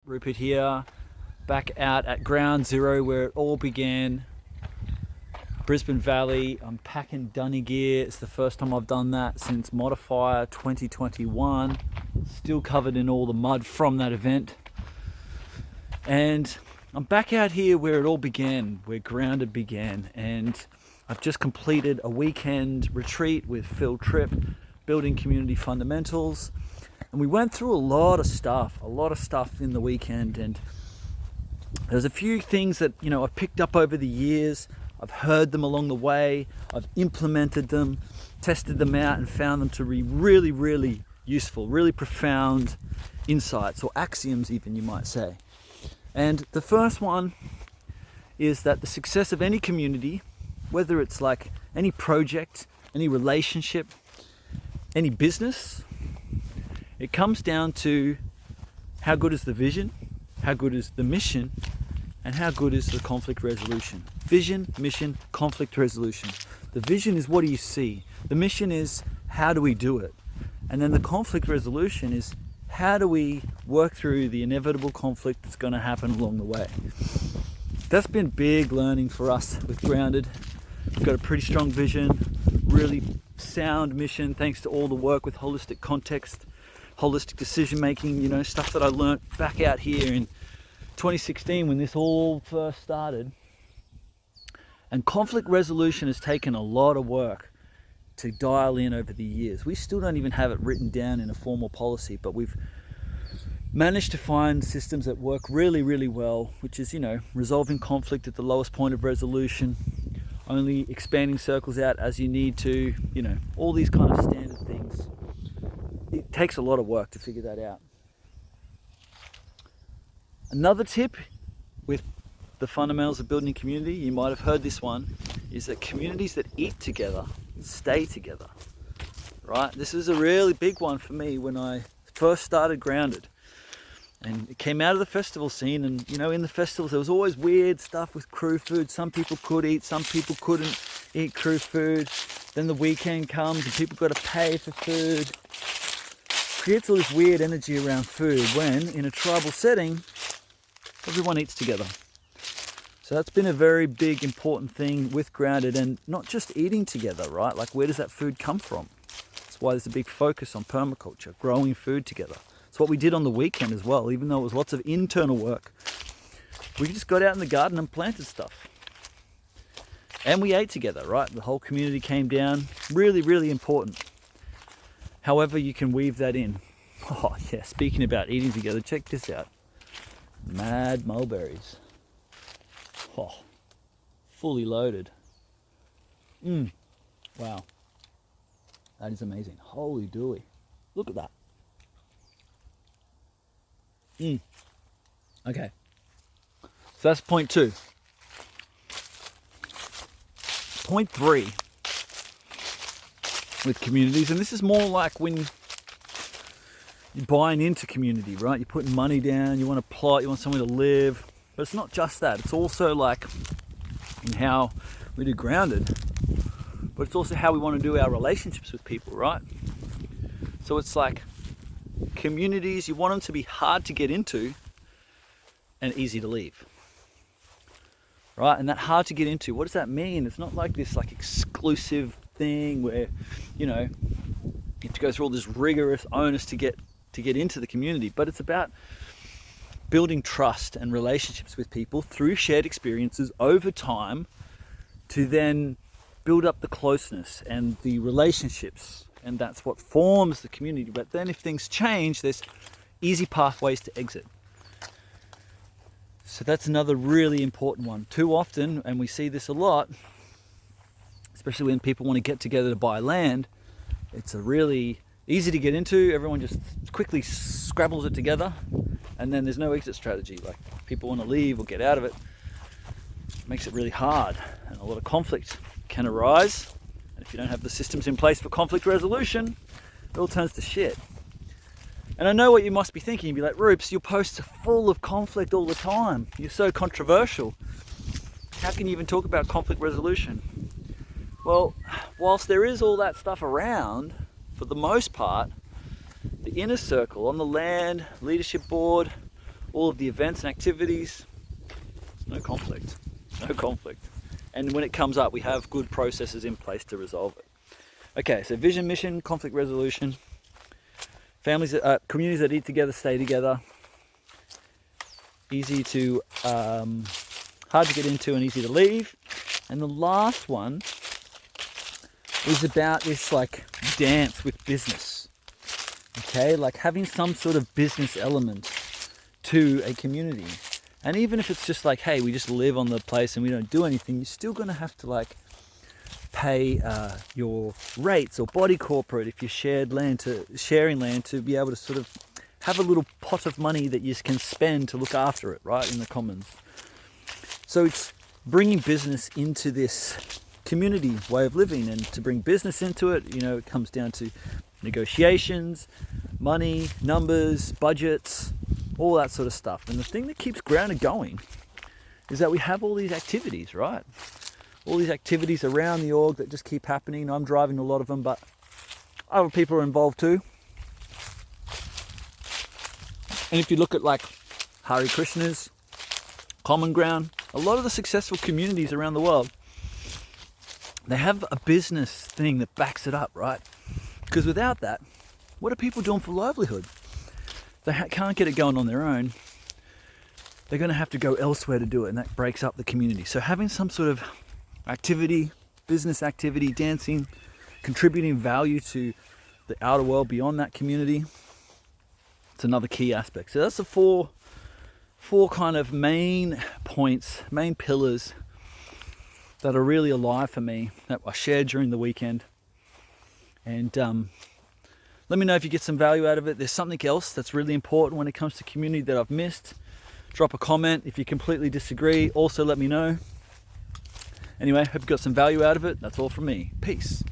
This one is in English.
Rupert here, back out at Ground Zero where it all began. Brisbane Valley. I'm packing dunny gear. It's the first time I've done that since Modifier 2021. Still covered in all the mud from that event. And I'm back out here where it all began, where Grounded began. And I've just completed a weekend retreat with Phil Tripp, building community fundamentals. And we went through a lot of stuff in the weekend. And there's a few things that, I've picked up over the years. I've heard them along the way. I've implemented them, tested them out, and found them to be really, really useful, really profound insights, or axioms even, you might say. And the first one is that the success of any community, whether it's like any project, any relationship, any business, it comes down to how good is the vision, how good is the mission, and how good is the conflict resolution. Vision, mission, conflict resolution. The vision is, what do you see? The mission is, how do we do it? And then the conflict resolution is, how do we work through the inevitable conflict that's going to happen along the way? That's been big learning for us with Grounded. We've got a pretty strong vision, really sound mission, thanks to all the work with holistic context, holistic decision making, stuff that I learned back out here in 2016 when this all first started. And conflict resolution has taken a lot of work to dial in over the years. We still don't even have it written down in a formal policy, but we've managed to find systems that work really, really well, which is, resolving conflict at the lowest point of resolution, only expanding circles out as you need to, all these kind of standard things. It takes a lot of work to figure that out. Another tip with the fundamentals of building a community, you might have heard this one, is that communities that eat together stay together, right? This is a really big one for me when I first started Grounded. And it came out of the festival scene, and in the festivals there was always weird stuff with crew food. Some people could eat, some people couldn't eat crew food. Then the weekend comes and people got to pay for food. Creates all this weird energy around food when, in a tribal setting, everyone eats together. So that's been a very big, important thing with Grounded, and not just eating together, right? Like, where does that food come from? That's why there's a big focus on permaculture, growing food together. It's what we did on the weekend as well, even though it was lots of internal work. We just got out in the garden and planted stuff. And we ate together, right? The whole community came down. Really, really important. However you can weave that in. Oh yeah, speaking about eating together, check this out. Mad mulberries. Oh, fully loaded. Wow. That is amazing. Holy dooly. Look at that. Okay. So that's point 2. Point 3 with communities, and this is more like when you're buying into community, right? You're putting money down, you want to plot, you want somewhere to live. But it's not just that. It's also like in how we do Grounded, but it's also how we want to do our relationships with people, right? So it's like communities, you want them to be hard to get into and easy to leave, right? And that hard to get into, what does that mean? It's not like this like exclusive thing where, you have to go through all this rigorous onus to get into the community, but it's about building trust and relationships with people through shared experiences over time to then build up the closeness and the relationships, and that's what forms the community. But then if things change, there's easy pathways to exit. So that's another really important one. Too often, and we see this a lot, especially when people want to get together to buy land, it's a really easy to get into. Everyone just quickly scrabbles it together, and then there's no exit strategy. Like, people want to leave or get out of it. It makes it really hard, and a lot of conflict can arise. And if you don't have the systems in place for conflict resolution, it all turns to shit. And I know what you must be thinking. You'd be like, Roops, your posts are full of conflict all the time. You're so controversial. How can you even talk about conflict resolution? Well, whilst there is all that stuff around, for the most part, the inner circle on the land, leadership board, all of the events and activities. No conflict. No conflict. And when it comes up, we have good processes in place to resolve it. Okay, so vision, mission, conflict resolution. Families, communities that eat together, stay together. Easy to, hard to get into and easy to leave. And the last one is about this like dance with business. Okay, like having some sort of business element to a community. And even if it's just like, hey, we just live on the place and we don't do anything, you're still going to have to like pay your rates or body corporate if you sharing land to be able to sort of have a little pot of money that you can spend to look after it, right, in the commons. So it's bringing business into this community way of living, and to bring business into it, you know, it comes down to negotiations, money, numbers, budgets, all that sort of stuff. And the thing that keeps Grounded going is that we have all these activities, right? All these activities around the org that just keep happening. I'm driving a lot of them, but other people are involved too. And if you look at like Hare Krishnas, Common Ground, a lot of the successful communities around the world, they have a business thing that backs it up, right? Because without that, what are people doing for livelihood? They can't get it going on their own. They're going to have to go elsewhere to do it, and that breaks up the community. So having some sort of activity, business activity, dancing, contributing value to the outer world beyond that community, it's another key aspect. So that's the four kind of main points, main pillars that are really alive for me, that I shared during the weekend. And let me know if you get some value out of it. There's something else that's really important when it comes to community that I've missed. Drop a comment. If you completely disagree, also let me know. Anyway, hope you got some value out of it. That's all from me. Peace.